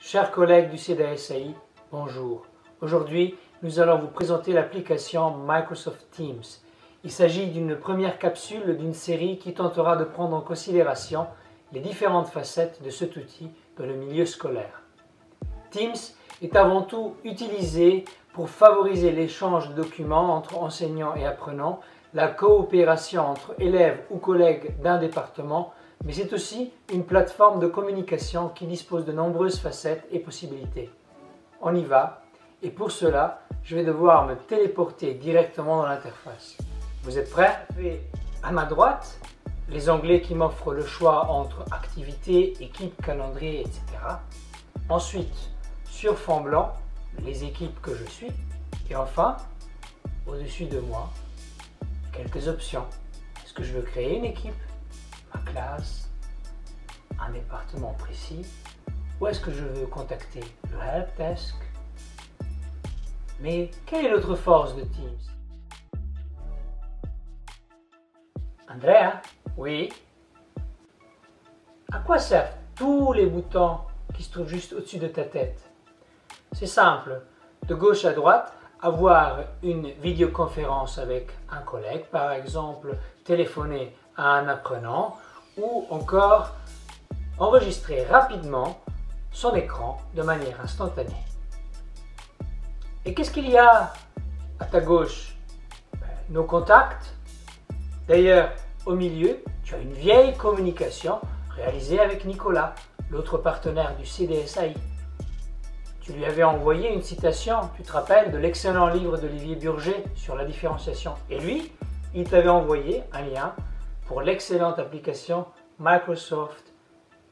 Chers collègues du CDSAI, bonjour. Aujourd'hui, nous allons vous présenter l'application Microsoft Teams. Il s'agit d'une première capsule d'une série qui tentera de prendre en considération les différentes facettes de cet outil dans le milieu scolaire. Teams est avant tout utilisé pour favoriser l'échange de documents entre enseignants et apprenants, la coopération entre élèves ou collègues d'un département, mais c'est aussi une plateforme de communication qui dispose de nombreuses facettes et possibilités. On y va, et pour cela, je vais devoir me téléporter directement dans l'interface. Vous êtes prêts? À ma droite, les onglets qui m'offrent le choix entre activités, équipes, calendrier, etc. Ensuite, sur fond blanc, les équipes que je suis. Et enfin, au-dessus de moi, quelques options. Est-ce que je veux créer une équipe, ma classe, un département précis, ou est-ce que je veux contacter le helpdesk? Mais quelle est l'autre force de Teams? Andrea? Oui? À quoi servent tous les boutons qui se trouvent juste au-dessus de ta tête? C'est simple, de gauche à droite, avoir une vidéoconférence avec un collègue, par exemple, téléphoner à un apprenant, ou encore enregistrer rapidement son écran de manière instantanée. Et qu'est-ce qu'il y a à ta gauche? Nos contacts. D'ailleurs, au milieu, tu as une vieille communication réalisée avec Nicolas, l'autre partenaire du CDSAI. Tu lui avais envoyé une citation, tu te rappelles, de l'excellent livre d'Olivier Burger sur la différenciation. Et lui, il t'avait envoyé un lien pour l'excellente application Microsoft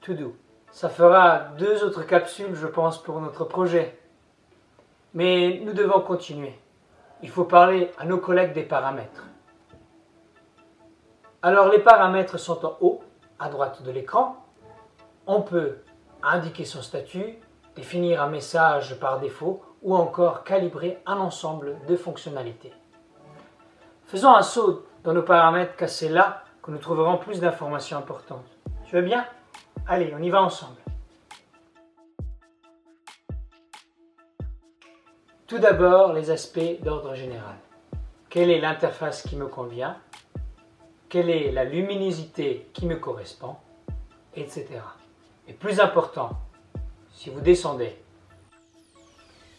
To Do. Ça fera 2 autres capsules, je pense, pour notre projet. Mais nous devons continuer. Il faut parler à nos collègues des paramètres. Alors les paramètres sont en haut, à droite de l'écran. On peut indiquer son statut, définir un message par défaut ou encore calibrer un ensemble de fonctionnalités. Faisons un saut dans nos paramètres car c'est là que nous trouverons plus d'informations importantes. Tu veux bien? Allez, on y va ensemble. Tout d'abord, les aspects d'ordre général. Quelle est l'interface qui me convient? Quelle est la luminosité qui me correspond? Etc. Et plus important, si vous descendez,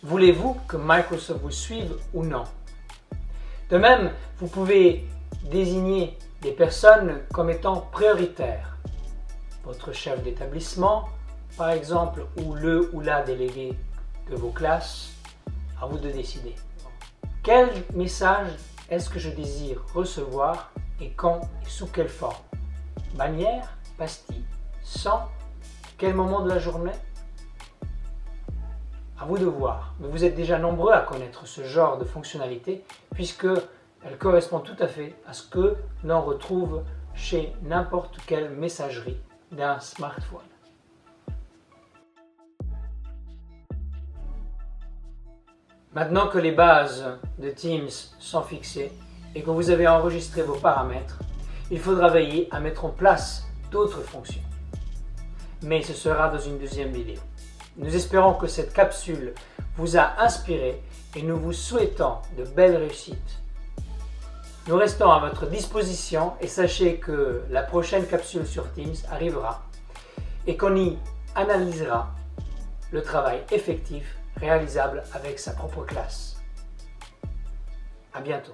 voulez-vous que Microsoft vous suive ou non? De même, vous pouvez désigner des personnes comme étant prioritaires. Votre chef d'établissement, par exemple, ou le ou la délégué de vos classes, à vous de décider. Quel message est-ce que je désire recevoir et quand et sous quelle forme? Bannière, pastille, sans, quel moment de la journée? À vous de voir, mais vous êtes déjà nombreux à connaître ce genre de fonctionnalité puisque elle correspond tout à fait à ce que l'on retrouve chez n'importe quelle messagerie d'un smartphone. Maintenant que les bases de Teams sont fixées et que vous avez enregistré vos paramètres, il faudra veiller à mettre en place d'autres fonctions. Mais ce sera dans une deuxième vidéo. Nous espérons que cette capsule vous a inspiré et nous vous souhaitons de belles réussites. Nous restons à votre disposition et sachez que la prochaine capsule sur Teams arrivera et qu'on y analysera le travail effectif réalisable avec sa propre classe. À bientôt.